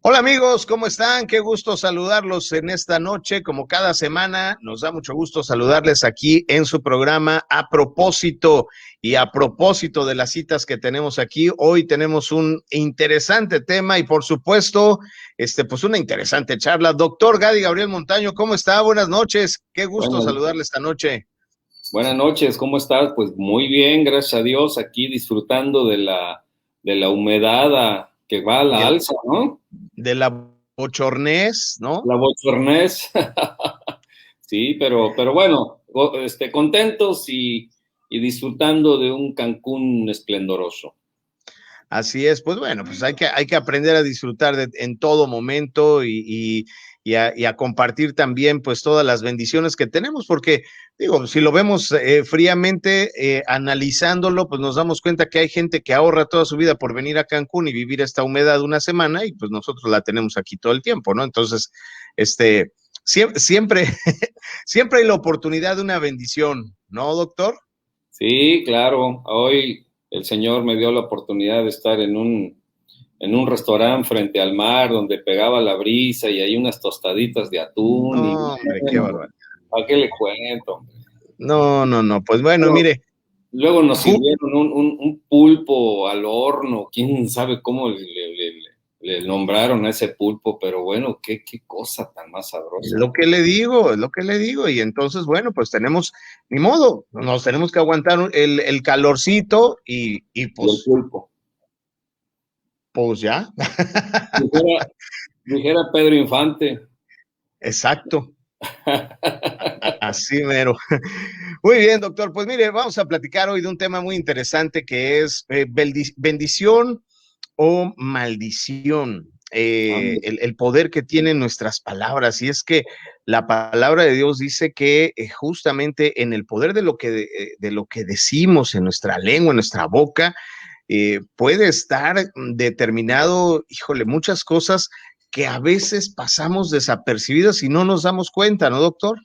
Hola amigos, ¿cómo están? Qué gusto saludarlos en esta noche. Como cada semana, nos da mucho gusto saludarles aquí en su programa A Propósito. Y a propósito de las citas que tenemos aquí, hoy tenemos un interesante tema y por supuesto, pues una interesante charla. Doctor Gadi Gabriel Montaño, ¿cómo está? Buenas noches. Qué gusto Buenas, saludarle esta noche. buenas noches, ¿cómo estás? Pues muy bien, gracias a Dios, aquí disfrutando de la humedad que va a la De, alza, ¿no? de la bochornés, ¿no? La bochornés. Sí, pero bueno, contentos y disfrutando de un Cancún esplendoroso. Así es, pues bueno, pues hay que aprender a disfrutar en todo momento y a compartir también pues todas las bendiciones que tenemos, porque digo, si lo vemos fríamente, analizándolo, pues nos damos cuenta que hay gente que ahorra toda su vida por venir a Cancún y vivir esta humedad una semana y pues nosotros la tenemos aquí todo el tiempo, ¿no? Entonces, siempre, siempre hay la oportunidad de una bendición, ¿no, doctor? Sí, claro, hoy el Señor me dio la oportunidad de estar en un restaurante frente al mar donde pegaba la brisa y hay unas tostaditas de atún y No, hombre, qué bueno, bárbaro. ¿para qué le cuento? No, no, no, pues bueno, Luego, mire. luego nos Ju- sirvieron un pulpo al horno, quién sabe cómo le nombraron a ese pulpo, pero bueno, qué cosa tan más Es sabrosa, lo ¿no? que le digo, es lo que le digo. Y entonces, bueno, pues tenemos, ni modo, nos tenemos que aguantar el calorcito Y el pulpo. pues ya. Dijera, dijera Pedro Infante. Exacto, así mero. Muy bien, doctor. Pues mire, vamos a platicar hoy de un tema muy interesante que es bendición o maldición. El poder que tienen nuestras palabras. Y es que la palabra de Dios dice que justamente en el poder de lo que decimos en nuestra lengua, en nuestra boca, puede estar determinado, híjole, muchas cosas que a veces pasamos desapercibidas y no nos damos cuenta, ¿no, doctor?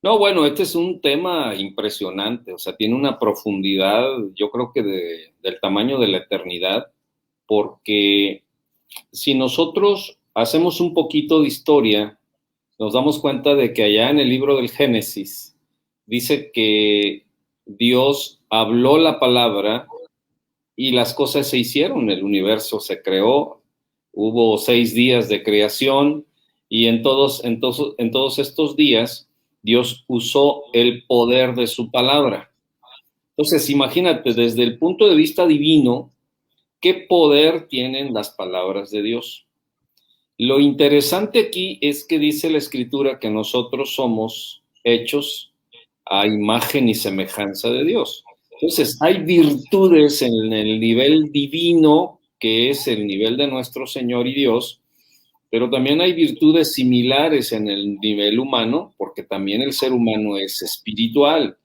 No, bueno, este es un tema impresionante, o sea, tiene una profundidad, yo creo que del tamaño de la eternidad, porque si nosotros hacemos un poquito de historia, nos damos cuenta de que allá en el libro del Génesis dice que Dios habló la palabra y las cosas se hicieron, el universo se creó, hubo 6 días de creación y en todos estos días Dios usó el poder de su palabra. Entonces, imagínate, desde el punto de vista divino, ¿qué poder tienen las palabras de Dios? Lo interesante aquí es que dice la Escritura que nosotros somos hechos a imagen y semejanza de Dios. Entonces, hay virtudes en el nivel divino, que es el nivel de nuestro Señor y Dios, pero también hay virtudes similares en el nivel humano, porque también el ser humano es espiritual.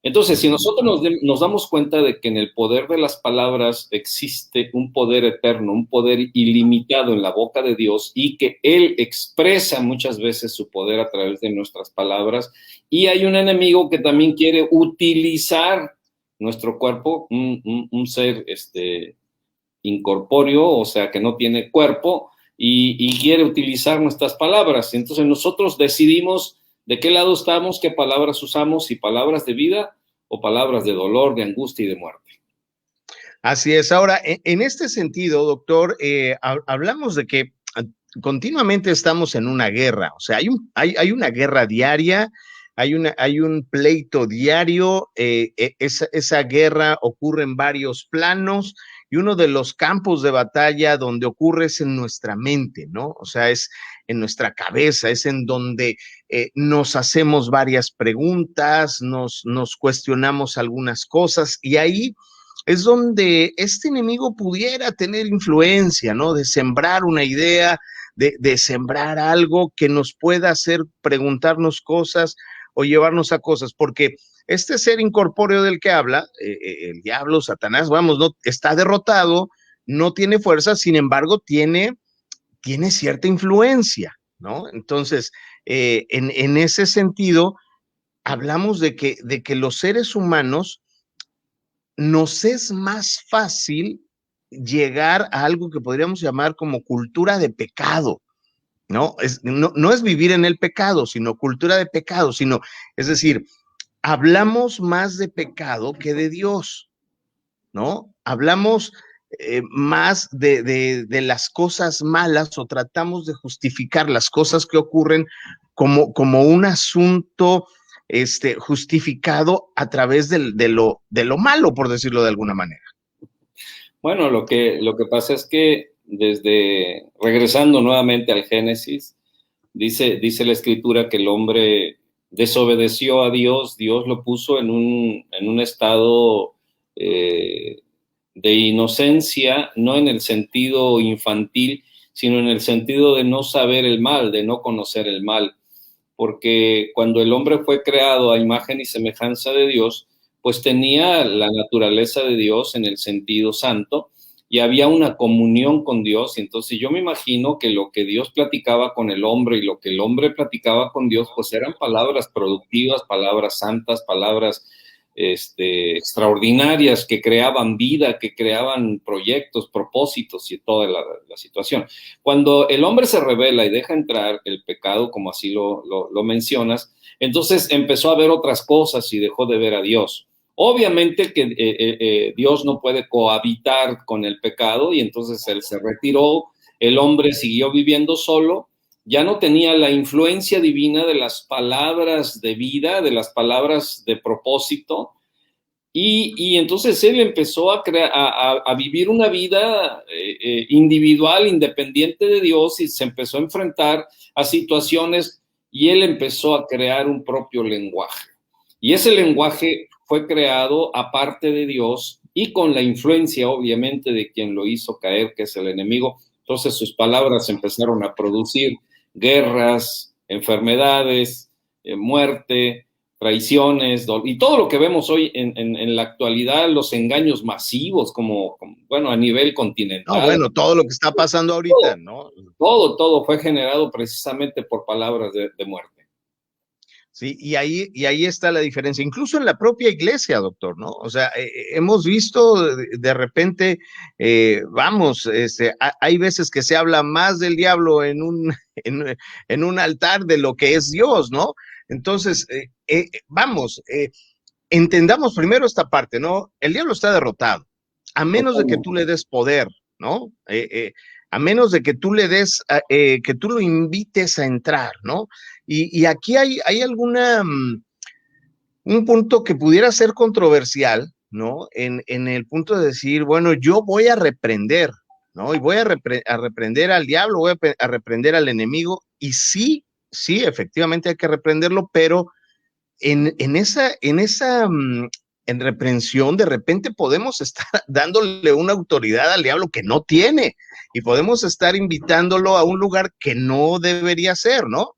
Entonces, si nosotros nos damos cuenta de que en el poder de las palabras existe un poder eterno, un poder ilimitado en la boca de Dios y que Él expresa muchas veces su poder a través de nuestras palabras, y hay un enemigo que también quiere utilizar nuestro cuerpo, un ser incorpóreo, o sea, que no tiene cuerpo, y quiere utilizar nuestras palabras. Entonces nosotros decidimos de qué lado estamos, qué palabras usamos, si palabras de vida o palabras de dolor, de angustia y de muerte. Así es. Ahora, en este sentido, doctor, hablamos de que continuamente estamos en una guerra, o sea, hay una guerra diaria, hay un pleito diario, esa guerra ocurre en varios planos y uno de los campos de batalla donde ocurre es en nuestra mente, ¿no? O sea, es en nuestra cabeza, es en donde nos hacemos varias preguntas, nos cuestionamos algunas cosas y ahí es donde este enemigo pudiera tener influencia, ¿no? De sembrar una idea, de sembrar algo que nos pueda hacer preguntarnos cosas o llevarnos a cosas, porque este ser incorpóreo del que habla, el diablo, Satanás, vamos, no está derrotado, no tiene fuerza, sin embargo, tiene cierta influencia, ¿no? Entonces, en ese sentido, hablamos de que los seres humanos nos es más fácil llegar a algo que podríamos llamar como cultura de pecado, ¿no? No es vivir en el pecado, sino cultura de pecado, sino, es decir, hablamos más de pecado que de Dios, ¿no? Hablamos más de las cosas malas o tratamos de justificar las cosas que ocurren como un asunto justificado a través de lo malo, por decirlo de alguna manera. Bueno, lo que pasa es que regresando nuevamente al Génesis, dice la Escritura que el hombre desobedeció a Dios, Dios lo puso en un estado de inocencia, no en el sentido infantil, sino en el sentido de no saber el mal, de no conocer el mal. Porque cuando el hombre fue creado a imagen y semejanza de Dios, pues tenía la naturaleza de Dios en el sentido santo y había una comunión con Dios. Entonces yo me imagino que lo que Dios platicaba con el hombre y lo que el hombre platicaba con Dios, pues eran palabras productivas, palabras santas, palabras extraordinarias que creaban vida, que creaban proyectos, propósitos y toda la situación. Cuando el hombre se rebela y deja entrar el pecado, como así lo mencionas, entonces empezó a ver otras cosas y dejó de ver a Dios. Obviamente que Dios no puede cohabitar con el pecado y entonces él se retiró, el hombre siguió viviendo solo, ya no tenía la influencia divina de las palabras de vida, de las palabras de propósito, y entonces él empezó a vivir una vida individual, independiente de Dios, y se empezó a enfrentar a situaciones y él empezó a crear un propio lenguaje. Y ese lenguaje fue creado aparte de Dios y con la influencia, obviamente, de quien lo hizo caer, que es el enemigo. Entonces sus palabras empezaron a producir guerras, enfermedades, muerte, traiciones, y todo lo que vemos hoy en la actualidad, los engaños masivos, como bueno, a nivel continental. No, bueno, todo lo que está pasando ahorita, ¿no? Todo fue generado precisamente por palabras de muerte. Sí, y ahí está la diferencia, incluso en la propia iglesia, doctor, ¿no? O sea, hemos visto de repente, vamos, hay veces que se habla más del diablo en un altar de lo que es Dios, ¿no? Entonces, vamos, entendamos primero esta parte, ¿no? El diablo está derrotado, a menos de que tú le des poder, ¿no? A menos de que tú le des, que tú lo invites a entrar, ¿no? Y aquí hay un punto que pudiera ser controversial, ¿no? En el punto de decir, bueno, yo voy a reprender, ¿no? Y voy a reprender al diablo, voy a reprender al enemigo, y sí, efectivamente hay que reprenderlo, pero en esa en reprensión, de repente podemos estar dándole una autoridad al diablo que no tiene, y podemos estar invitándolo a un lugar que no debería ser, ¿no?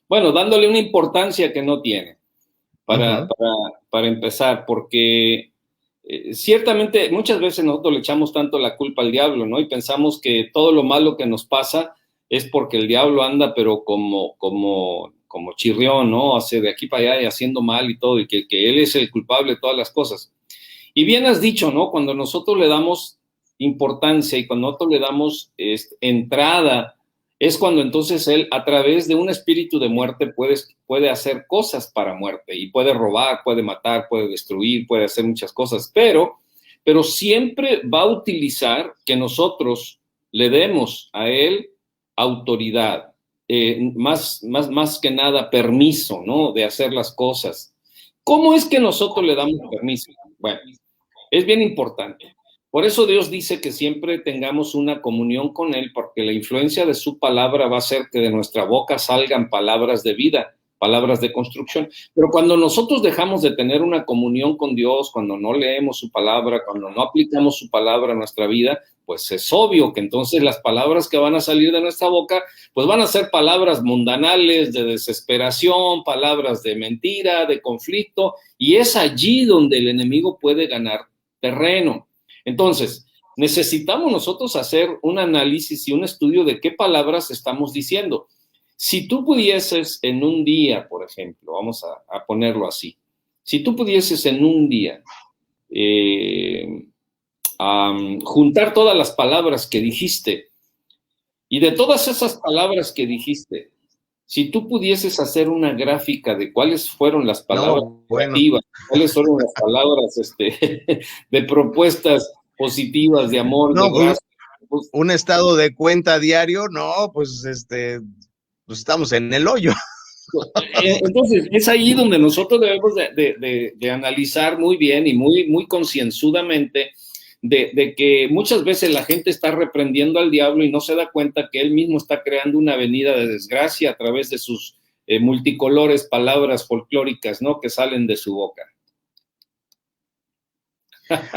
Bueno, dándole una importancia que no tiene, para empezar, porque ciertamente muchas veces nosotros le echamos tanto la culpa al diablo, ¿no? Y pensamos que todo lo malo que nos pasa es porque el diablo anda, pero como chirrión, ¿no? Hace de aquí para allá y haciendo mal y todo, y que él es el culpable de todas las cosas. Y bien has dicho, ¿no? Cuando nosotros le damos importancia y cuando nosotros le damos entrada, es cuando entonces él, a través de un espíritu de muerte, puede hacer cosas para muerte y puede robar, puede matar, puede destruir, puede hacer muchas cosas, pero siempre va a utilizar que nosotros le demos a él autoridad, más que nada permiso, ¿no? De hacer las cosas. ¿Cómo es que nosotros le damos permiso? Bueno, es bien importante. Por eso Dios dice que siempre tengamos una comunión con Él, porque la influencia de su palabra va a hacer que de nuestra boca salgan palabras de vida, palabras de construcción. Pero cuando nosotros dejamos de tener una comunión con Dios, cuando no leemos su palabra, cuando no aplicamos su palabra a nuestra vida, pues es obvio que entonces las palabras que van a salir de nuestra boca, pues van a ser palabras mundanales, de desesperación, palabras de mentira, de conflicto, y es allí donde el enemigo puede ganar terreno. Entonces, necesitamos nosotros hacer un análisis y un estudio de qué palabras estamos diciendo. Si tú pudieses en un día, por ejemplo, vamos a ponerlo así, si tú pudieses en un día juntar todas las palabras que dijiste. Y de todas esas palabras que dijiste, si tú pudieses hacer una gráfica de cuáles fueron las palabras No, bueno, negativas, cuáles fueron las palabras de propuestas positivas, de amor, de no, pues gracia, pues, un estado de cuenta diario, no, pues pues estamos en el hoyo. entonces, es ahí donde nosotros debemos de analizar muy bien y muy concienzudamente de que muchas veces la gente está reprendiendo al diablo y no se da cuenta que él mismo está creando una avenida de desgracia a través de sus multicolores palabras folclóricas, ¿no? Que salen de su boca.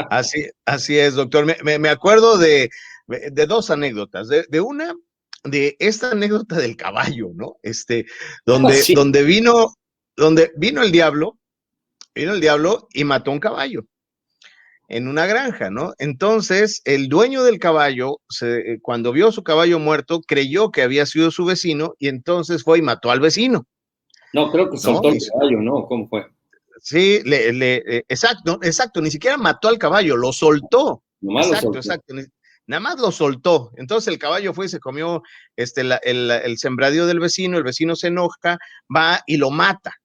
Así es, doctor. Me acuerdo de dos anécdotas. De esta anécdota del caballo, ¿no? Donde, Sí. donde vino el diablo y mató un caballo en una granja, ¿no? Entonces, el dueño del caballo, cuando vio su caballo muerto, creyó que había sido su vecino y entonces fue y mató al vecino, No, creo que ¿no? soltó el caballo, ¿no? ¿Cómo fue? Sí, exacto, exacto, ni siquiera mató al caballo, lo soltó. Nomás lo Exacto, soltó. exacto. Nada más lo soltó. Entonces el caballo fue y se comió el sembradío del vecino, el vecino se enoja, va y lo mata,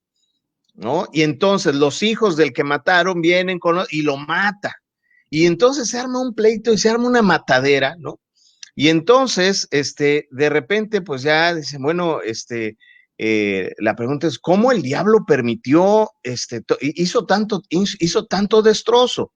¿no? Y entonces los hijos del que mataron vienen y lo mata. Y entonces se arma un pleito y se arma una matadera, ¿no? Y entonces, de repente, pues ya dicen, bueno, la pregunta es, ¿cómo el diablo permitió, hizo tanto destrozo?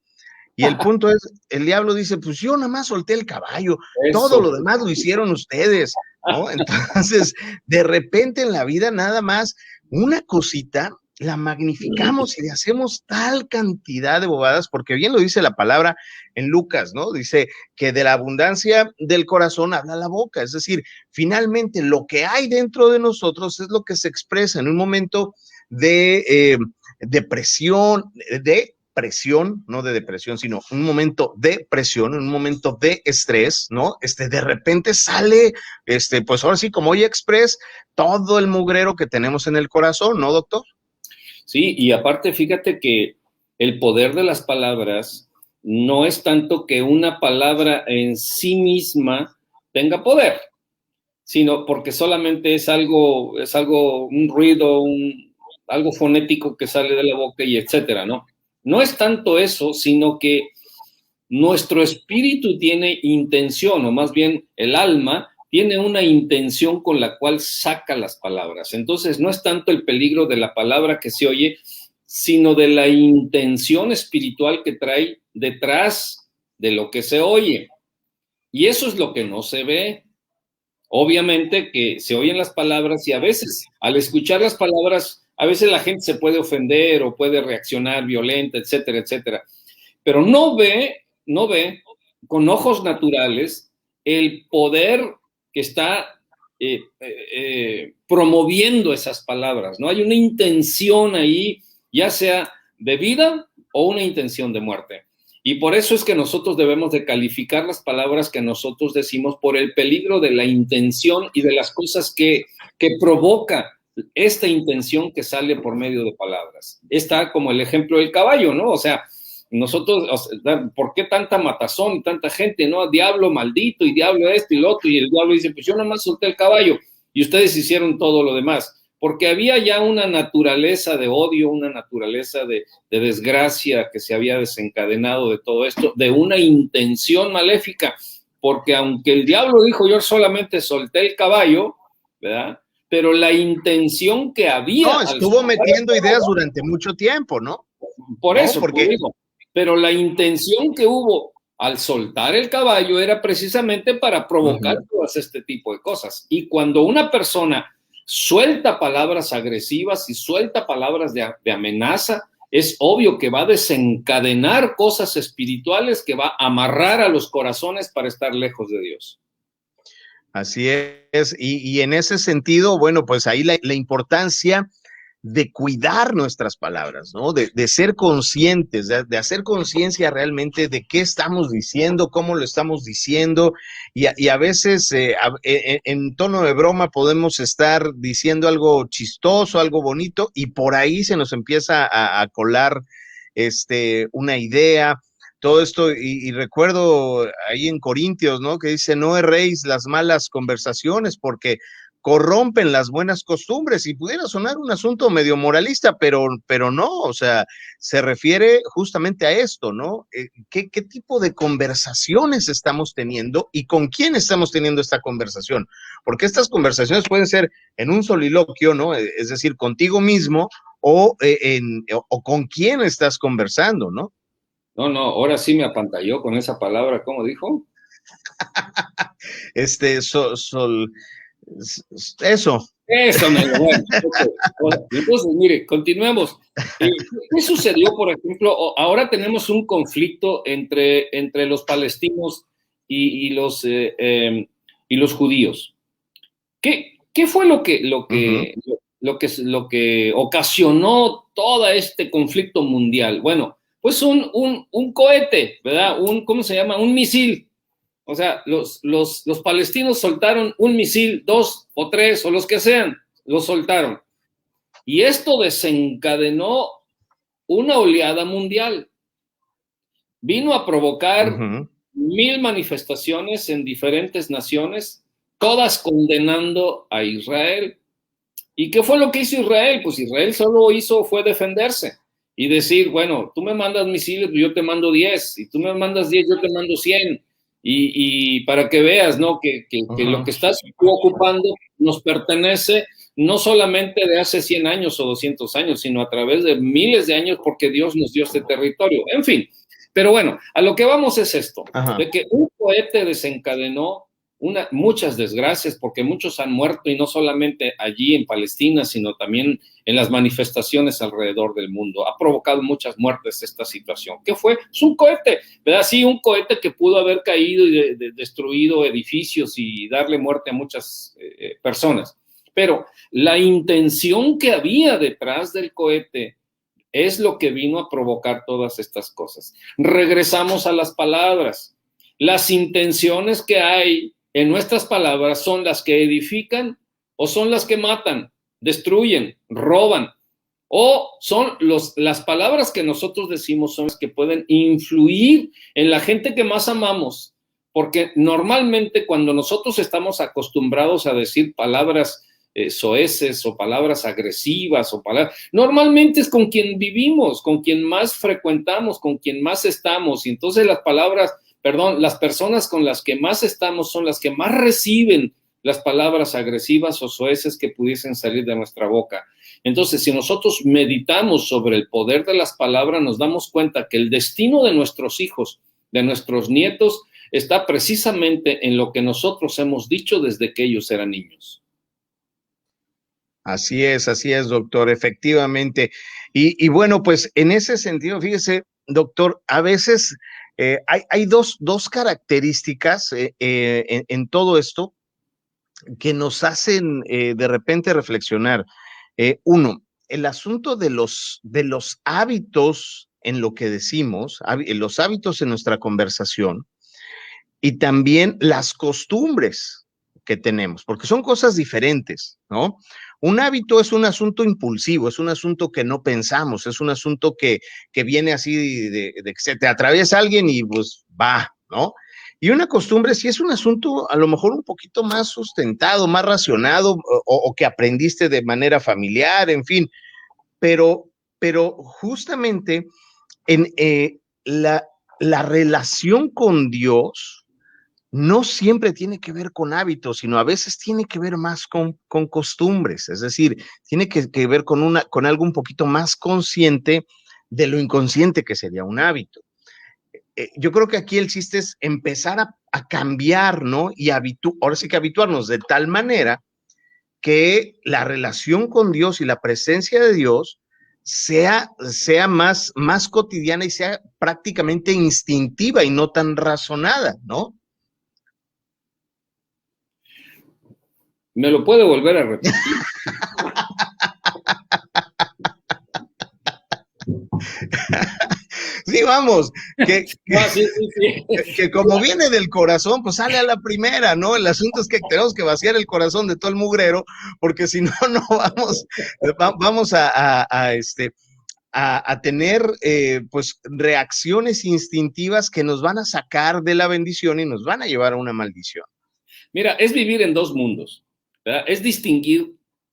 Y el punto es, el diablo dice, pues yo nada más solté el caballo, todo Eso. lo demás lo hicieron ustedes, ¿no? Entonces, de repente en la vida nada más una cosita la magnificamos y le hacemos tal cantidad de bobadas, porque bien lo dice la palabra en Lucas, ¿no? Dice que de la abundancia del corazón habla la boca, es decir, finalmente lo que hay dentro de nosotros es lo que se expresa en un momento de depresión, de presión, no de depresión, sino un momento de presión, un momento de estrés, ¿no? De repente sale, pues ahora sí, como hoy Express, todo el mugrero que tenemos en el corazón, ¿no, doctor? Sí, y aparte, fíjate que el poder de las palabras no es tanto que una palabra en sí misma tenga poder, sino porque solamente es algo, un ruido, algo fonético que sale de la boca y etcétera, ¿no? No es tanto eso, sino que nuestro espíritu tiene intención, o más bien el alma tiene una intención con la cual saca las palabras. Entonces, no es tanto el peligro de la palabra que se oye, sino de la intención espiritual que trae detrás de lo que se oye. Y eso es lo que no se ve. Obviamente que se oyen las palabras y a veces, al escuchar las palabras, a veces la gente se puede ofender o puede reaccionar violenta, etcétera, etcétera. Pero no ve con ojos naturales el poder que está promoviendo esas palabras, ¿no? Hay una intención ahí, ya sea de vida o una intención de muerte. Y por eso es que nosotros debemos de calificar las palabras que nosotros decimos por el peligro de la intención y de las cosas que provoca esta intención que sale por medio de palabras. Está como el ejemplo del caballo, ¿no? O sea, nosotros, o sea, ¿por qué tanta matazón y tanta gente, no? Diablo maldito y diablo esto y lo otro, y el diablo dice, pues yo nomás solté el caballo y ustedes hicieron todo lo demás, porque había ya una naturaleza de odio, una naturaleza de desgracia que se había desencadenado de todo esto, de una intención maléfica, porque aunque el diablo dijo, yo solamente solté el caballo, ¿verdad? Pero la intención que había No, al estuvo soltar el metiendo ideas caballo, durante mucho tiempo, ¿no? por No, eso, como porque digo, pero la intención que hubo al soltar el caballo era precisamente para provocar uh-huh. todas este tipo de cosas. Y cuando una persona suelta palabras agresivas y suelta palabras de amenaza, es obvio que va a desencadenar cosas espirituales que va a amarrar a los corazones para estar lejos de Dios. Así es, y en ese sentido, bueno, pues ahí la importancia de cuidar nuestras palabras, ¿no? De ser conscientes, de hacer conciencia realmente de qué estamos diciendo, cómo lo estamos diciendo, y a veces en tono de broma podemos estar diciendo algo chistoso, algo bonito, y por ahí se nos empieza a colar una idea, todo esto, y recuerdo ahí en Corintios, ¿no? Que dice, no erréis las malas conversaciones porque corrompen las buenas costumbres, y pudiera sonar un asunto medio moralista, pero no, o sea, se refiere justamente a esto, ¿no? ¿Qué tipo de conversaciones estamos teniendo y con quién estamos teniendo esta conversación? Porque estas conversaciones pueden ser en un soliloquio, ¿no? Es decir, contigo mismo o con quién estás conversando, ¿no? No, no, ahora sí me apantalló con esa palabra, ¿cómo dijo? Este, eso. Eso, me bueno. Okay. Entonces, mire, continuemos. ¿Qué sucedió, por ejemplo? Ahora tenemos un conflicto entre los palestinos y los judíos. ¿Qué fue lo que ocasionó todo este conflicto mundial? Bueno, pues un cohete, ¿verdad? ¿Cómo se llama? Un misil. O sea, los palestinos soltaron un misil, 2 o 3 o los que sean, los soltaron. Y esto desencadenó una oleada mundial. Vino a provocar 1000 manifestaciones en diferentes naciones, todas condenando a Israel. ¿Y qué fue lo que hizo Israel? Pues Israel solo fue defenderse y decir, bueno, tú me mandas misiles, yo te mando 10, y tú me mandas 10, yo te mando 100. Y para que veas, ¿no? Que lo que estás ocupando nos pertenece no solamente de hace 100 años o 200 años, sino a través de miles de años, porque Dios nos dio este territorio. En fin, pero bueno, a lo que vamos es esto, de que un cohete desencadenó muchas desgracias, porque muchos han muerto, y no solamente allí en Palestina, sino también en las manifestaciones alrededor del mundo. Ha provocado muchas muertes esta situación. ¿Qué fue? Es un cohete, ¿verdad? Sí, un cohete que pudo haber caído y destruido edificios y darle muerte a muchas personas. Pero la intención que había detrás del cohete es lo que vino a provocar todas estas cosas. Regresamos a las palabras. Las intenciones que hay en nuestras palabras son las que edifican o son las que matan, destruyen, roban, o son las palabras que nosotros decimos son las que pueden influir en la gente que más amamos, porque normalmente cuando nosotros estamos acostumbrados a decir palabras soeces o palabras agresivas normalmente es con quien vivimos, con quien más frecuentamos, con quien más estamos, y entonces las personas con las que más estamos son las que más reciben las palabras agresivas o soeces que pudiesen salir de nuestra boca. Entonces, si nosotros meditamos sobre el poder de las palabras, nos damos cuenta que el destino de nuestros hijos, de nuestros nietos, está precisamente en lo que nosotros hemos dicho desde que ellos eran niños. Así es, doctor, efectivamente. Y bueno, pues en ese sentido, fíjese, doctor, a veces hay dos características en todo esto que nos hacen de repente reflexionar. Uno, el asunto de los hábitos en lo que decimos, los hábitos en nuestra conversación, y también las costumbres que tenemos, porque son cosas diferentes, ¿no? Un hábito es un asunto impulsivo, es un asunto que no pensamos, es un asunto que viene así de que se te atraviesa alguien y pues va, ¿no? Y una costumbre sí es un asunto a lo mejor un poquito más sustentado, más racionado, o que aprendiste de manera familiar, en fin, pero justamente en la relación con Dios no siempre tiene que ver con hábitos, sino a veces tiene que ver más con costumbres, es decir, tiene que ver con algo un poquito más consciente de lo inconsciente que sería un hábito. Yo creo que aquí el chiste es empezar a cambiar, ¿no? Y ahora sí que habituarnos de tal manera que la relación con Dios y la presencia de Dios sea más cotidiana y sea prácticamente instintiva y no tan razonada, ¿no? ¿Me lo puede volver a repetir? Sí, vamos, que como viene del corazón, pues sale a la primera, ¿no? El asunto es que tenemos que vaciar el corazón de todo el mugrero, porque si no, no vamos a tener pues reacciones instintivas que nos van a sacar de la bendición y nos van a llevar a una maldición. Mira, es vivir en dos mundos, ¿verdad? Es distinguir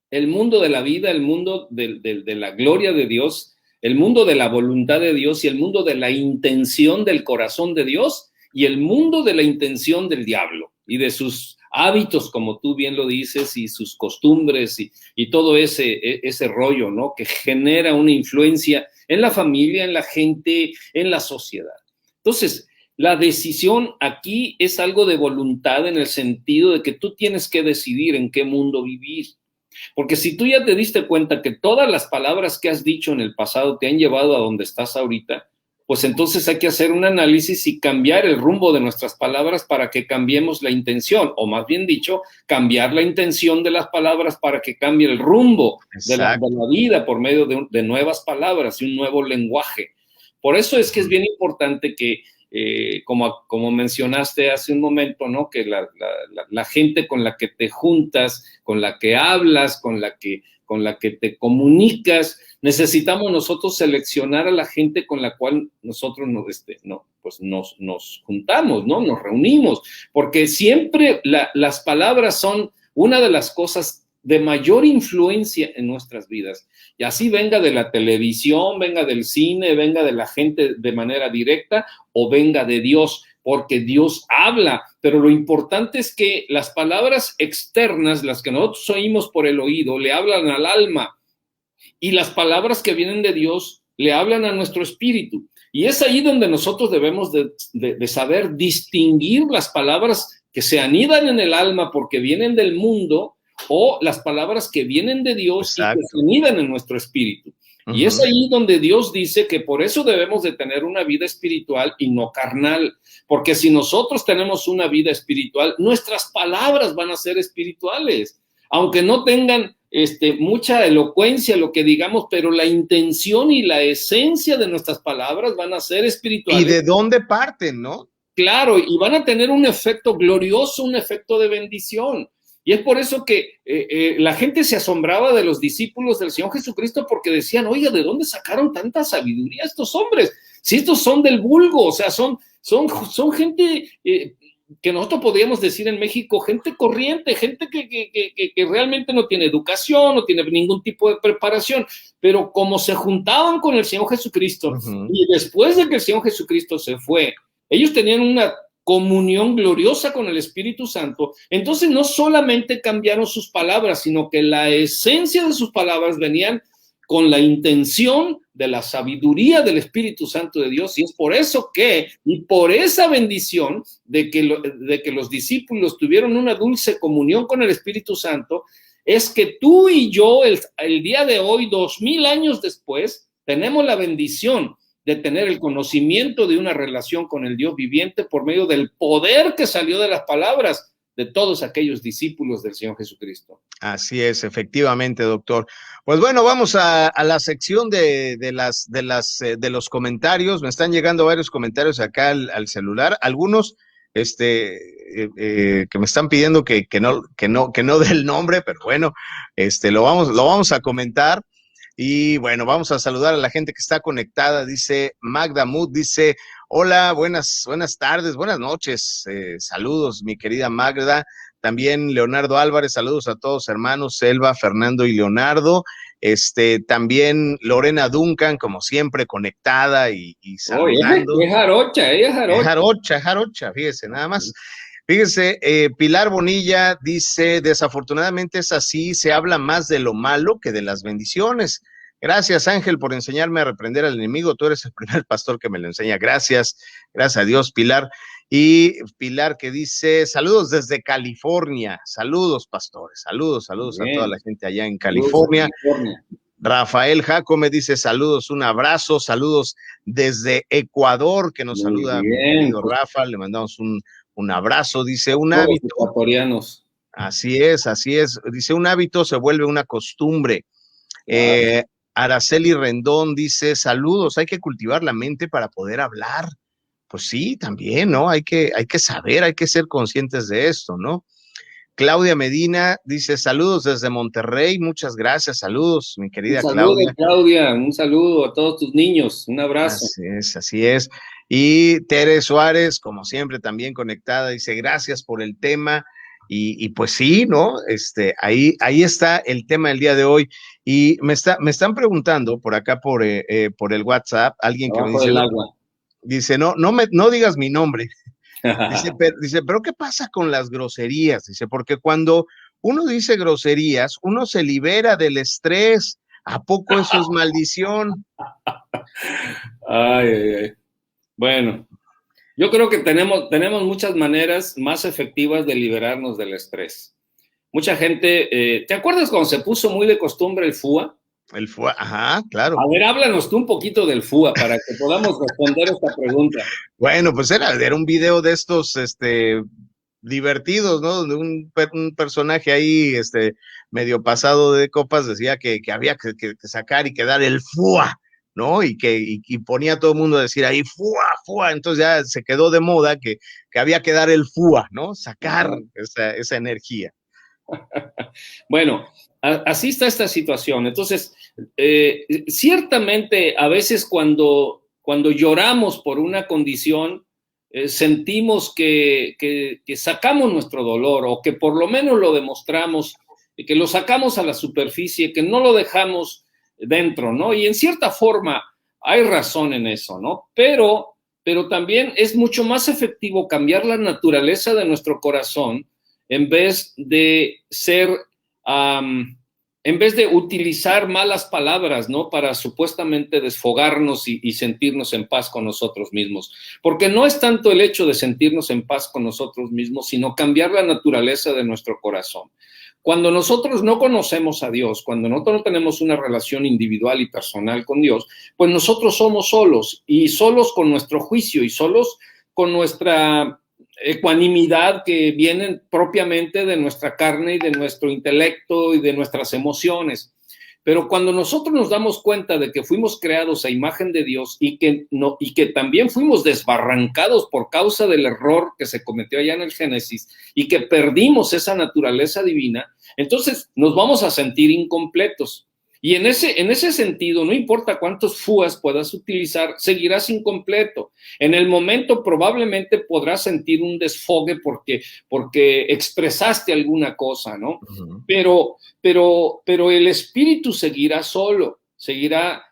el mundo de la vida, el mundo de la gloria de Dios, el mundo de la voluntad de Dios y el mundo de la intención del corazón de Dios y el mundo de la intención del diablo y de sus hábitos, como tú bien lo dices, y sus costumbres y todo ese rollo, ¿no? Que genera una influencia en la familia, en la gente, en la sociedad. Entonces, la decisión aquí es algo de voluntad en el sentido de que tú tienes que decidir en qué mundo vivir. Porque si tú ya te diste cuenta que todas las palabras que has dicho en el pasado te han llevado a donde estás ahorita, pues entonces hay que hacer un análisis y cambiar el rumbo de nuestras palabras para que cambiemos la intención, o más bien dicho, cambiar la intención de las palabras para que cambie el rumbo de la vida por medio de nuevas palabras y un nuevo lenguaje. Por eso es que es bien importante que como mencionaste hace un momento, ¿no? Que la gente con la que te juntas, con la que hablas, con la que te comunicas, necesitamos nosotros seleccionar a la gente con la cual nosotros nos juntamos, ¿no? Nos reunimos, porque siempre las palabras son una de las cosas de mayor influencia en nuestras vidas. Y así venga de la televisión, venga del cine, venga de la gente de manera directa o venga de Dios, porque Dios habla. Pero lo importante es que las palabras externas, las que nosotros oímos por el oído, le hablan al alma. Y las palabras que vienen de Dios le hablan a nuestro espíritu. Y es ahí donde nosotros debemos de saber distinguir las palabras que se anidan en el alma porque vienen del mundo o las palabras que vienen de Dios. Exacto. Y que se anidan en nuestro espíritu. Y es ahí donde Dios dice que por eso debemos de tener una vida espiritual y no carnal, porque si nosotros tenemos una vida espiritual, nuestras palabras van a ser espirituales, aunque no tengan mucha elocuencia lo que digamos, pero la intención y la esencia de nuestras palabras van a ser espirituales. ¿Y de dónde parten, no? Claro, y van a tener un efecto glorioso, un efecto de bendición. Y es por eso que la gente se asombraba de los discípulos del Señor Jesucristo porque decían, oiga, ¿de dónde sacaron tanta sabiduría estos hombres? Si estos son del vulgo, o sea, son gente que nosotros podríamos decir en México, gente corriente, gente que realmente no tiene educación, no tiene ningún tipo de preparación, pero como se juntaban con el Señor Jesucristo y después de que el Señor Jesucristo se fue, ellos tenían una comunión gloriosa con el Espíritu Santo, entonces no solamente cambiaron sus palabras, sino que la esencia de sus palabras venían con la intención de la sabiduría del Espíritu Santo de Dios, y es por eso que, y por esa bendición de que los discípulos tuvieron una dulce comunión con el Espíritu Santo, es que tú y yo, el día de hoy, 2000 años después, tenemos la bendición de tener el conocimiento de una relación con el Dios viviente por medio del poder que salió de las palabras de todos aquellos discípulos del Señor Jesucristo. Así es, efectivamente, doctor. Pues bueno, vamos a la sección de los comentarios. Me están llegando varios comentarios acá al celular. Algunos que me están pidiendo que no dé el nombre, pero bueno, lo vamos a comentar. Y bueno, vamos a saludar a la gente que está conectada. Dice Magda Mood, dice, hola, buenas tardes, buenas noches, saludos, mi querida Magda. También Leonardo Álvarez, saludos a todos hermanos, Selva, Fernando y Leonardo. También Lorena Duncan, como siempre, conectada y saludando. Es jarocha, Es jarocha, fíjese, nada más. Fíjese, Pilar Bonilla dice, desafortunadamente es así, se habla más de lo malo que de las bendiciones. Gracias, Ángel, por enseñarme a reprender al enemigo. Tú eres el primer pastor que me lo enseña. Gracias a Dios, Pilar. Y Pilar que dice, saludos desde California. Saludos, pastores. Saludos a toda la gente allá en California. Rafael Jaco me dice, saludos, un abrazo. Saludos desde Ecuador, que nos saluda mi querido Rafa. Le mandamos un abrazo, dice, un hábito. Ecuatorianos. Así es. Dice, un hábito se vuelve una costumbre. Araceli Rendón dice, saludos, hay que cultivar la mente para poder hablar. Pues sí, también, ¿no? Hay que saber, hay que ser conscientes de esto, ¿no? Claudia Medina dice saludos desde Monterrey, muchas gracias, saludos, mi Un querida saludo, Claudia. Claudia, un saludo a todos tus niños, un abrazo. Así es, así es. Y Tere Suárez, como siempre, también conectada, dice gracias por el tema. Y pues sí, ¿no? Ahí está el tema del día de hoy. Y me están preguntando por acá por el WhatsApp, alguien que me Abajo dice, del no, agua. dice, no digas mi nombre. Dice, pero ¿qué pasa con las groserías? Dice, porque cuando uno dice groserías, uno se libera del estrés. ¿A poco eso es maldición? Ay, ay, ay. Bueno, yo creo que tenemos muchas maneras más efectivas de liberarnos del estrés. Mucha gente, ¿te acuerdas cuando se puso muy de costumbre el FUA? Ajá, claro. A ver, háblanos tú un poquito del FUA para que podamos responder esta pregunta. Bueno, pues era un video de estos, divertidos, ¿no? Donde un personaje ahí, medio pasado de copas decía que había que sacar y que dar el FUA, ¿no? Y ponía a todo el mundo a decir ahí FUA, FUA, entonces ya se quedó de moda que había que dar el FUA, ¿no? Sacar esa energía. Bueno, así está esta situación. Entonces, ciertamente a veces cuando lloramos por una condición, sentimos que sacamos nuestro dolor o que por lo menos lo demostramos, que lo sacamos a la superficie, que no lo dejamos dentro, ¿no? Y en cierta forma hay razón en eso, ¿no? Pero también es mucho más efectivo cambiar la naturaleza de nuestro corazón en vez de ser, en vez de utilizar malas palabras, ¿no? Para supuestamente desfogarnos y sentirnos en paz con nosotros mismos. Porque no es tanto el hecho de sentirnos en paz con nosotros mismos, sino cambiar la naturaleza de nuestro corazón. Cuando nosotros no conocemos a Dios, cuando nosotros no tenemos una relación individual y personal con Dios, pues nosotros somos solos y solos con nuestro juicio y solos con nuestra ecuanimidad que viene propiamente de nuestra carne y de nuestro intelecto y de nuestras emociones. Pero cuando nosotros nos damos cuenta de que fuimos creados a imagen de Dios y que también fuimos desbarrancados por causa del error que se cometió allá en el Génesis y que perdimos esa naturaleza divina, entonces nos vamos a sentir incompletos. Y en ese sentido, no importa cuántos FUAs puedas utilizar, seguirás incompleto. En el momento probablemente podrás sentir un desfogue porque expresaste alguna cosa, ¿no? Uh-huh. Pero el espíritu seguirá solo, seguirá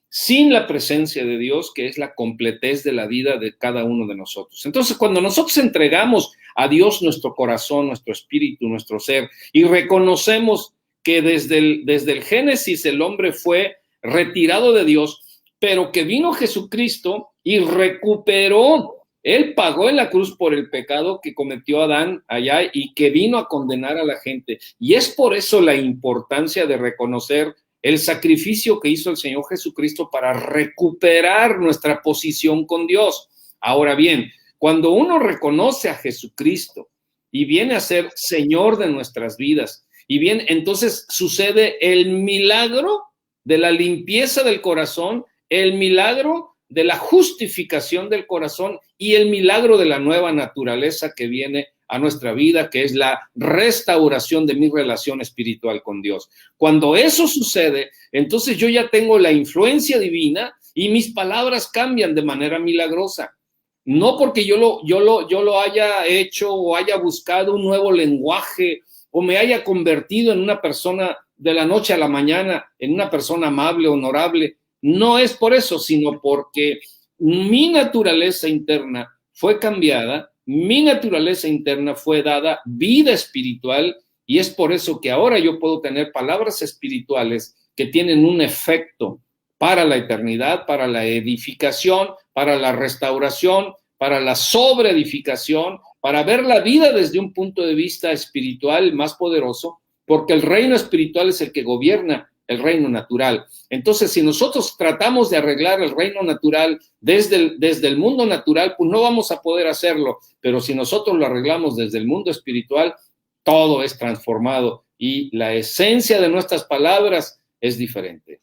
sin la presencia de Dios, que es la completez de la vida de cada uno de nosotros. Entonces, cuando nosotros entregamos a Dios nuestro corazón, nuestro espíritu, nuestro ser, y reconocemos que desde el Génesis el hombre fue retirado de Dios, pero que vino Jesucristo y recuperó. Él pagó en la cruz por el pecado que cometió Adán allá y que vino a condenar a la gente. Y es por eso la importancia de reconocer el sacrificio que hizo el Señor Jesucristo para recuperar nuestra posición con Dios. Ahora bien, cuando uno reconoce a Jesucristo y viene a ser Señor de nuestras vidas, y bien, entonces sucede el milagro de la limpieza del corazón, el milagro de la justificación del corazón y el milagro de la nueva naturaleza que viene a nuestra vida, que es la restauración de mi relación espiritual con Dios. Cuando eso sucede, entonces yo ya tengo la influencia divina y mis palabras cambian de manera milagrosa. No porque yo lo haya hecho o haya buscado un nuevo lenguaje o me haya convertido en una persona de la noche a la mañana, en una persona amable, honorable. No es por eso, sino porque mi naturaleza interna fue cambiada, mi naturaleza interna fue dada vida espiritual y es por eso que ahora yo puedo tener palabras espirituales que tienen un efecto para la eternidad, para la edificación, para la restauración, para la sobreedificación, para ver la vida desde un punto de vista espiritual más poderoso, porque el reino espiritual es el que gobierna el reino natural. Entonces, si nosotros tratamos de arreglar el reino natural desde el mundo natural, pues no vamos a poder hacerlo, pero si nosotros lo arreglamos desde el mundo espiritual, todo es transformado y la esencia de nuestras palabras es diferente.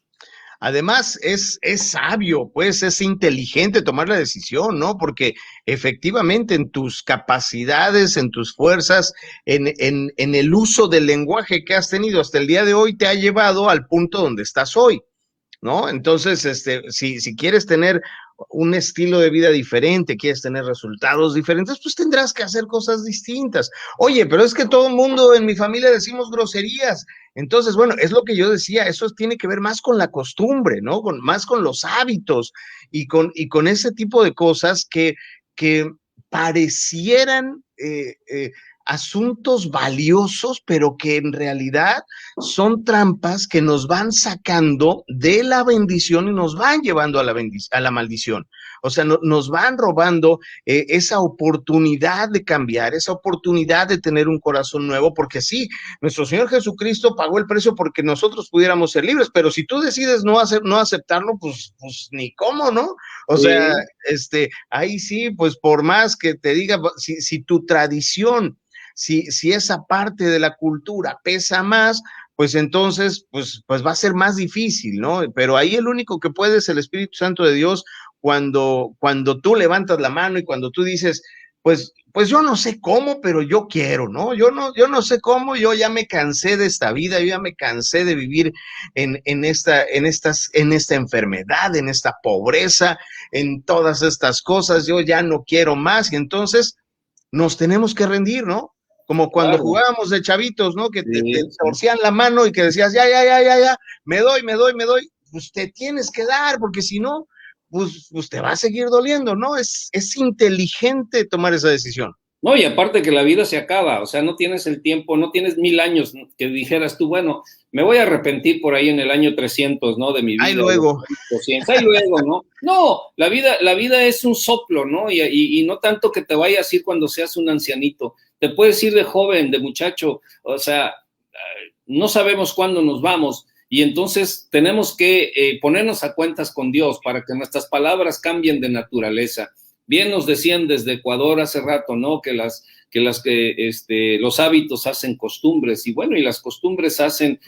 Además, es sabio, pues es inteligente tomar la decisión, ¿no? Porque efectivamente en tus capacidades, en tus fuerzas, en el uso del lenguaje que has tenido hasta el día de hoy, te ha llevado al punto donde estás hoy. ¿No? Entonces, si quieres tener un estilo de vida diferente, quieres tener resultados diferentes, pues tendrás que hacer cosas distintas. Oye, pero es que todo el mundo en mi familia decimos groserías. Entonces, bueno, es lo que yo decía, eso tiene que ver más con la costumbre, ¿no? Más con los hábitos y con ese tipo de cosas que parecieran asuntos valiosos, pero que en realidad son trampas que nos van sacando de la bendición y nos van llevando a la maldición. O sea, nos van robando esa oportunidad de cambiar, esa oportunidad de tener un corazón nuevo, porque sí, nuestro Señor Jesucristo pagó el precio porque nosotros pudiéramos ser libres, pero si tú decides no aceptarlo, pues ni cómo, ¿no? O sea, Sí. ahí sí, pues por más que te diga, si tu tradición, si esa parte de la cultura pesa más, pues entonces, pues va a ser más difícil, ¿no? Pero ahí el único que puede es el Espíritu Santo de Dios cuando tú levantas la mano y cuando tú dices, pues yo no sé cómo, pero yo quiero, ¿no? Yo no sé cómo, yo ya me cansé de esta vida, yo ya me cansé de vivir en esta enfermedad, en esta pobreza, en todas estas cosas, yo ya no quiero más, y entonces nos tenemos que rendir, ¿no? Como cuando Claro, jugábamos de chavitos, ¿no? Que te sí, sí. torcían la mano y que decías, ya, me doy, pues te tienes que dar, porque si no, pues te va a seguir doliendo, ¿no? Es inteligente tomar esa decisión. No, y aparte que la vida se acaba, o sea, no tienes el tiempo, no tienes 1000 años que dijeras tú, bueno, me voy a arrepentir por ahí en el año 300, ¿no? De mi Ahí vida, o luego, 200, ahí luego, ¿no? No, la vida es un soplo, ¿no? Y no tanto que te vayas a ir cuando seas un ancianito, te puedes ir de joven, de muchacho, o sea, no sabemos cuándo nos vamos. Y entonces tenemos que ponernos a cuentas con Dios para que nuestras palabras cambien de naturaleza. Bien nos decían desde Ecuador hace rato, ¿no? Que los hábitos hacen costumbres y bueno, y las costumbres hacen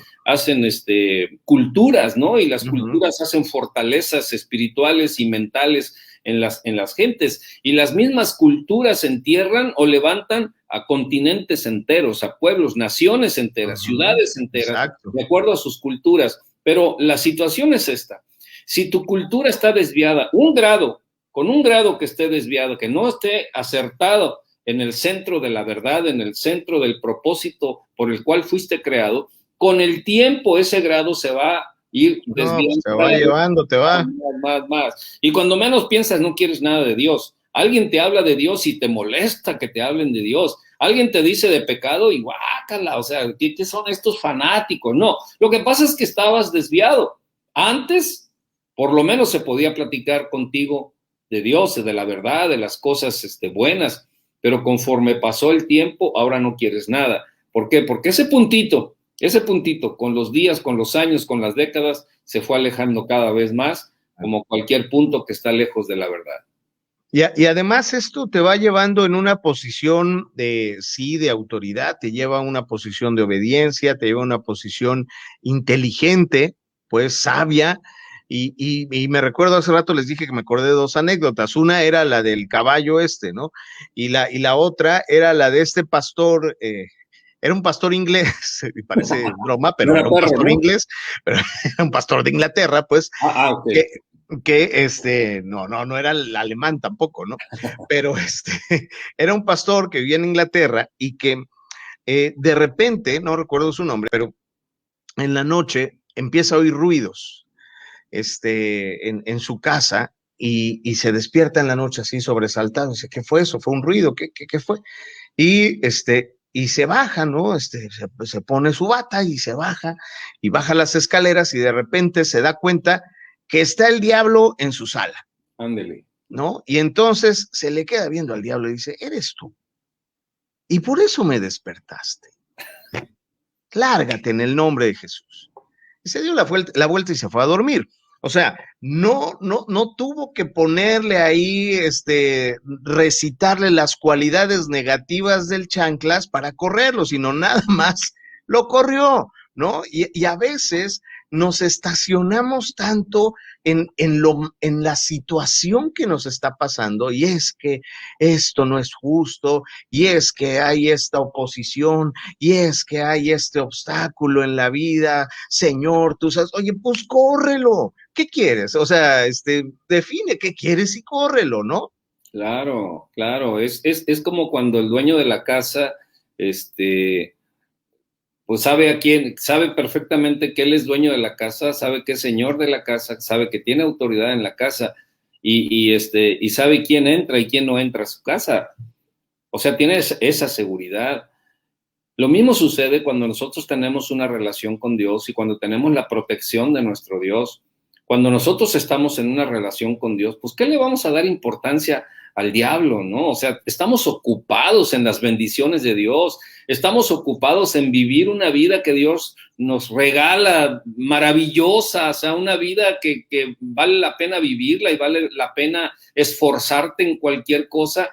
culturas, ¿no? Y las uh-huh, culturas hacen fortalezas espirituales y mentales en las gentes. Y las mismas culturas entierran o levantan a continentes enteros, a pueblos, naciones enteras, uh-huh, ciudades enteras, exacto. de acuerdo a sus culturas. Pero la situación es esta. Si tu cultura está desviada, con un grado que esté desviado, que no esté acertado en el centro de la verdad, en el centro del propósito por el cual fuiste creado, con el tiempo ese grado se va a ir No, pues desviando te va cada vez llevando, te va. más. Y cuando menos piensas, no quieres nada de Dios. Alguien te habla de Dios y te molesta que te hablen de Dios. Alguien te dice de pecado y guácala, o sea, ¿qué son estos fanáticos? No, lo que pasa es que estabas desviado. Antes, por lo menos se podía platicar contigo de Dios, de la verdad, de las cosas buenas, pero conforme pasó el tiempo, ahora no quieres nada. ¿Por qué? Porque ese puntito, con los días, con los años, con las décadas, se fue alejando cada vez más, como cualquier punto que está lejos de la verdad. Y además esto te va llevando en una posición sí, de autoridad, te lleva a una posición de obediencia, te lleva a una posición inteligente, pues sabia. Y me recuerdo hace rato les dije que me acordé de dos anécdotas. Una era la del caballo ¿no? Y la otra era la de este pastor, era un pastor inglés, y parece broma, No pero era era un perro, pastor ¿no? inglés, pero era un pastor de Inglaterra, pues, Ok. que, no era el alemán tampoco, ¿no? Pero era un pastor que vivía en Inglaterra y que de repente, no recuerdo su nombre, pero en la noche empieza a oír ruidos en su casa y se despierta en la noche así sobresaltado. Dice, ¿qué fue eso? ¿Fue un ruido? ¿Qué fue? Y se baja, ¿no? Se pone su bata y se baja y baja las escaleras y de repente se da cuenta que está el diablo en su sala, Ándele. ¿no? Y entonces se le queda viendo al diablo y dice, eres tú. Y por eso me despertaste. Lárgate en el nombre de Jesús. Y se dio la vuelta y se fue a dormir. O sea, no tuvo que ponerle ahí, recitarle las cualidades negativas del chanclas para correrlo, sino nada más lo corrió, ¿no? Y a veces nos estacionamos tanto en la situación que nos está pasando, y es que esto no es justo, y es que hay esta oposición, y es que hay este obstáculo en la vida, Señor, tú sabes, oye, pues córrelo, ¿qué quieres? O sea, define qué quieres y córrelo, ¿no? Claro, claro, es como cuando el dueño de la casa, pues sabe perfectamente que él es dueño de la casa, sabe que es señor de la casa, sabe que tiene autoridad en la casa y sabe quién entra y quién no entra a su casa. O sea, tiene esa seguridad. Lo mismo sucede cuando nosotros tenemos una relación con Dios y cuando tenemos la protección de nuestro Dios. Cuando nosotros estamos en una relación con Dios, pues ¿qué le vamos a dar importancia al diablo, no? O sea, estamos ocupados en las bendiciones de Dios, estamos ocupados en vivir una vida que Dios nos regala, maravillosa, o sea, una vida que vale la pena vivirla y vale la pena esforzarte en cualquier cosa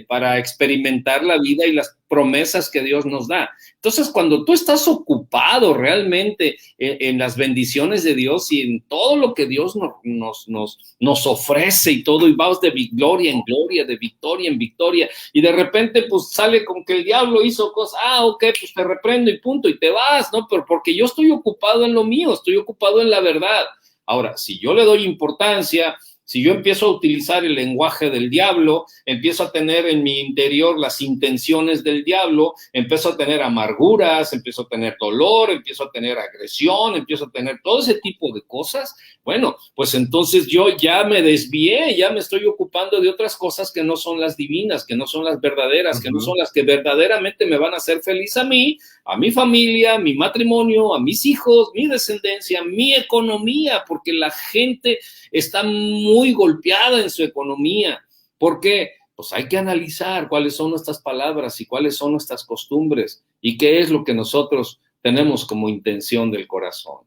para experimentar la vida y las promesas que Dios nos da. Entonces, cuando tú estás ocupado realmente en las bendiciones de Dios y en todo lo que Dios nos ofrece y todo, y vamos de gloria en gloria, de victoria en victoria, y de repente pues sale con que el diablo hizo cosas, ok, pues te reprendo y punto, y te vas, ¿no? Pero porque yo estoy ocupado en lo mío, estoy ocupado en la verdad. Ahora, si yo le doy importancia, si yo empiezo a utilizar el lenguaje del diablo, empiezo a tener en mi interior las intenciones del diablo, empiezo a tener amarguras, empiezo a tener dolor, empiezo a tener agresión, empiezo a tener todo ese tipo de cosas, bueno, pues entonces yo ya me desvié, ya me estoy ocupando de otras cosas que no son las divinas, que no son las verdaderas, que no son las que verdaderamente me van a hacer feliz a mí, a mi familia, a mi matrimonio, a mis hijos, mi descendencia, mi economía, porque la gente está muy golpeada en su economía. ¿Por qué? Pues hay que analizar cuáles son nuestras palabras y cuáles son nuestras costumbres y qué es lo que nosotros tenemos como intención del corazón.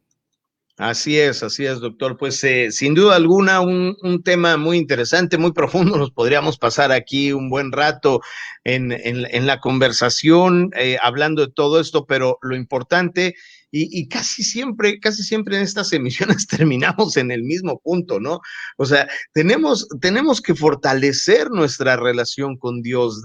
Así es, doctor. Pues sin duda alguna, un tema muy interesante, muy profundo. Nos podríamos pasar aquí un buen rato en la conversación, hablando de todo esto, pero lo importante, y casi siempre en estas emisiones terminamos en el mismo punto, ¿no? O sea, tenemos que fortalecer nuestra relación con Dios,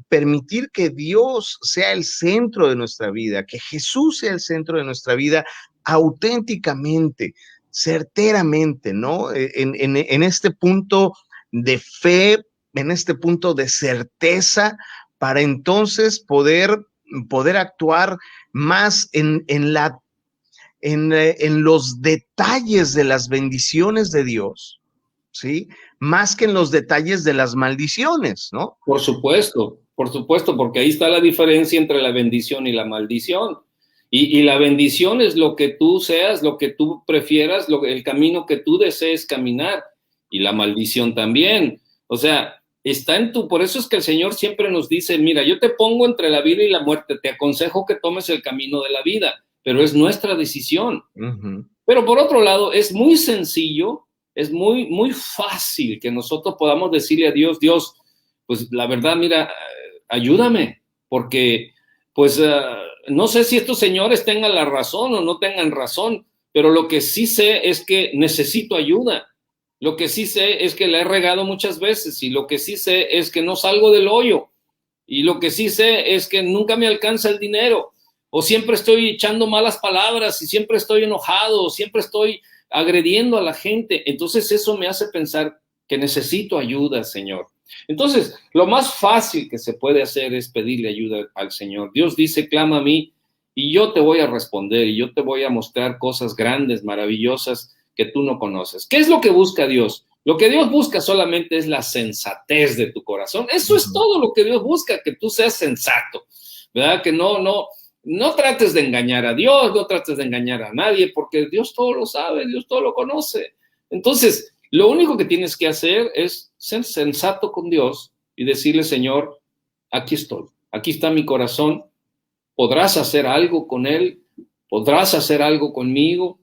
permitir que Dios sea el centro de nuestra vida, que Jesús sea el centro de nuestra vida auténticamente, certeramente, ¿no? En este punto de fe, en este punto de certeza, para entonces poder actuar más en los detalles de las bendiciones de Dios, ¿sí? Más que en los detalles de las maldiciones, ¿no? Por supuesto, porque ahí está la diferencia entre la bendición y la maldición. Y la bendición es lo que tú seas, lo que tú prefieras, el camino que tú desees caminar. Y la maldición también. O sea, está en por eso es que el Señor siempre nos dice, mira, yo te pongo entre la vida y la muerte, te aconsejo que tomes el camino de la vida, pero es nuestra decisión. Pero por otro lado, es muy sencillo, es muy, muy fácil que nosotros podamos decirle a Dios, Dios, pues la verdad, mira, ayúdame, porque pues no sé si estos señores tengan la razón o no tengan razón, pero lo que sí sé es que necesito ayuda. Lo que sí sé es que la he regado muchas veces y lo que sí sé es que no salgo del hoyo y lo que sí sé es que nunca me alcanza el dinero o siempre estoy echando malas palabras y siempre estoy enojado o siempre estoy agrediendo a la gente. Entonces eso me hace pensar que necesito ayuda, Señor. Entonces, lo más fácil que se puede hacer es pedirle ayuda al Señor. Dios dice, clama a mí y yo te voy a responder y yo te voy a mostrar cosas grandes, maravillosas que tú no conoces. ¿Qué es lo que busca Dios? Lo que Dios busca solamente es la sensatez de tu corazón. Eso es todo lo que Dios busca, que tú seas sensato, ¿verdad? Que no trates de engañar a Dios, no trates de engañar a nadie, porque Dios todo lo sabe, Dios todo lo conoce. Entonces, lo único que tienes que hacer es ser sensato con Dios y decirle, Señor, aquí estoy, aquí está mi corazón, podrás hacer algo con él, podrás hacer algo conmigo.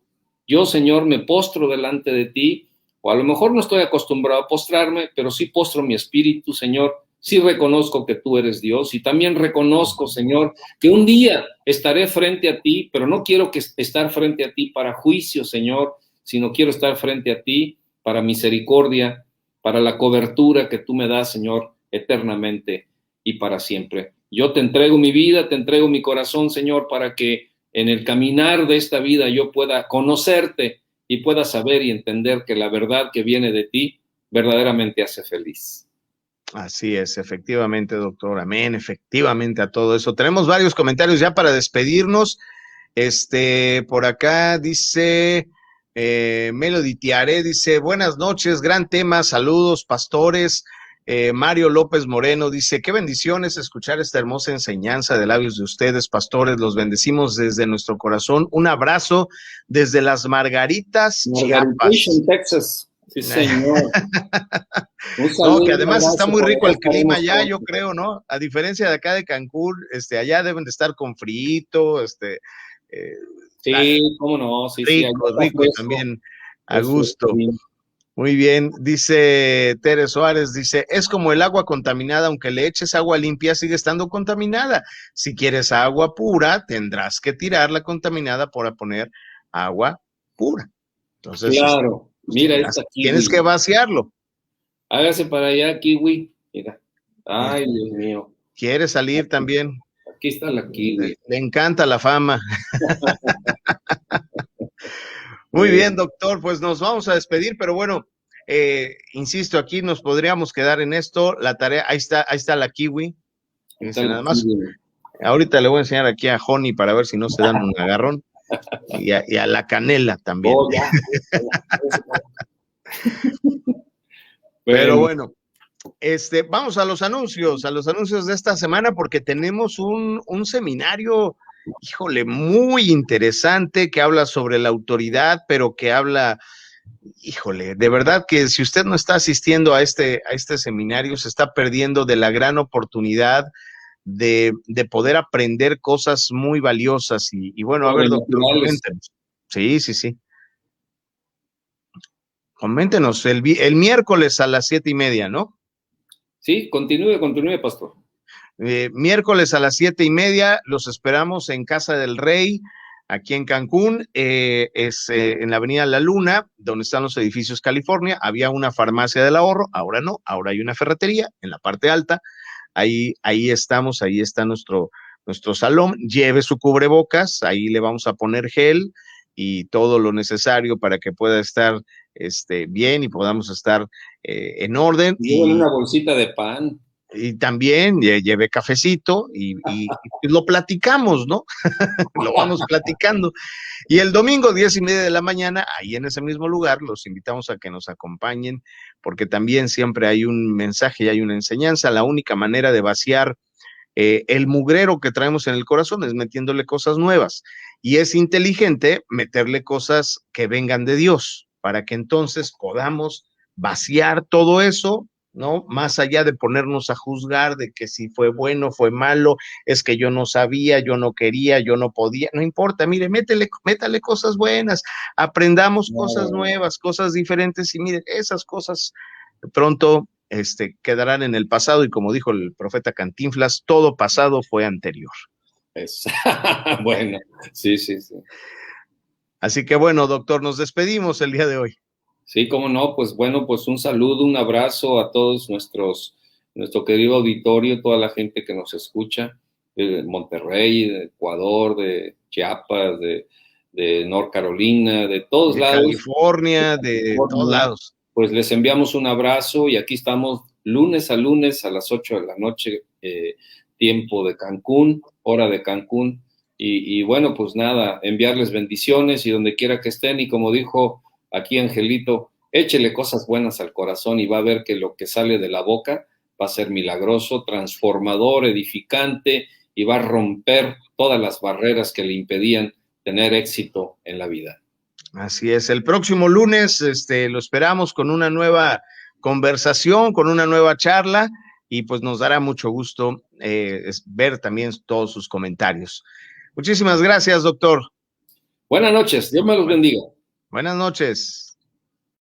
Yo, Señor, me postro delante de ti, o a lo mejor no estoy acostumbrado a postrarme, pero sí postro mi espíritu, Señor, Sí reconozco que tú eres Dios y también reconozco, Señor, que un día estaré frente a ti, pero no quiero estar frente a ti para juicio, Señor, sino quiero estar frente a ti para misericordia, para la cobertura que tú me das, Señor, eternamente y para siempre. Yo te entrego mi vida, te entrego mi corazón, Señor, para que en el caminar de esta vida yo pueda conocerte y pueda saber y entender que la verdad que viene de ti verdaderamente hace feliz. Así es, efectivamente, doctor. Amén, efectivamente a todo eso. Tenemos varios comentarios ya para despedirnos. Por acá dice Melody Tiare, dice, buenas noches, gran tema, saludos, pastores. Mario López Moreno dice, qué bendiciones escuchar esta hermosa enseñanza de labios de ustedes, pastores, los bendecimos desde nuestro corazón. Un abrazo desde las Margaritas, Chiapas. Texas. Sí, señor. No, que además está muy rico el clima allá, yo creo, ¿no? A diferencia de acá de Cancún, allá deben de estar con frito, sí, cómo no, sí, rico, sí, rico y también a gusto. Muy bien, dice Tere Suárez, dice, es como el agua contaminada, aunque le eches agua limpia, sigue estando contaminada. Si quieres agua pura, tendrás que tirar la contaminada para poner agua pura. Entonces, claro, mira esta kiwi. Tienes que vaciarlo. Hágase para allá, kiwi. Mira. Ay, Dios mío. Quiere salir también. Aquí está la kiwi. Le encanta la fama. Muy bien, doctor, pues nos vamos a despedir, pero bueno, insisto, aquí nos podríamos quedar en esto, la tarea, ahí está la kiwi. Nada más, ahorita le voy a enseñar aquí a Honey para ver si no se dan un agarrón, y a la canela también. Oh, ya. Pero bueno, vamos a los anuncios de esta semana, porque tenemos un seminario, híjole, muy interesante, que habla sobre la autoridad, pero que habla, híjole, de verdad que si usted no está asistiendo a este seminario, se está perdiendo de la gran oportunidad de poder aprender cosas muy valiosas. Y bueno, a ver, doctor, coméntenos. Sí. Coméntenos, el miércoles a las 7:30, ¿no? Sí, continúe, pastor. Miércoles a las 7:30, los esperamos en Casa del Rey, aquí en Cancún, en la Avenida La Luna, donde están los edificios California. Había una farmacia del ahorro, ahora no, ahora hay una ferretería en la parte alta. Ahí estamos, ahí está nuestro salón. Lleve su cubrebocas, ahí le vamos a poner gel y todo lo necesario para que pueda estar bien y podamos estar en orden. Lleven una bolsita de pan. Y también llevé cafecito y lo platicamos, ¿no? Lo vamos platicando. Y el domingo, 10:30 de la mañana, ahí en ese mismo lugar, los invitamos a que nos acompañen, porque también siempre hay un mensaje y hay una enseñanza. La única manera de vaciar el mugrero que traemos en el corazón es metiéndole cosas nuevas. Y es inteligente meterle cosas que vengan de Dios, para que entonces podamos vaciar todo eso, ¿no? Más allá de ponernos a juzgar de que si fue bueno, fue malo, es que yo no sabía, yo no quería, yo no podía, no importa, mire, métale cosas buenas, aprendamos cosas nuevas, cosas diferentes, y mire, esas cosas de pronto quedarán en el pasado, y como dijo el profeta Cantinflas, todo pasado fue anterior. Bueno, sí. Así que bueno, doctor, nos despedimos el día de hoy. Sí, cómo no, pues bueno, pues un saludo, un abrazo a todos nuestro querido auditorio, toda la gente que nos escucha, de Monterrey, de Ecuador, de Chiapas, de North Carolina, de todos lados. California, de todos lados. Pues les enviamos un abrazo y aquí estamos lunes a lunes a las 8 de la noche, tiempo de Cancún, hora de Cancún. Y bueno, pues nada, enviarles bendiciones y donde quiera que estén, y como dijo aquí Angelito, échele cosas buenas al corazón y va a ver que lo que sale de la boca va a ser milagroso, transformador, edificante, y va a romper todas las barreras que le impedían tener éxito en la vida. Así es, el próximo lunes lo esperamos con una nueva conversación, con una nueva charla, y pues nos dará mucho gusto ver también todos sus comentarios. Muchísimas gracias, doctor. Buenas noches, Dios me los bendiga. Buenas noches.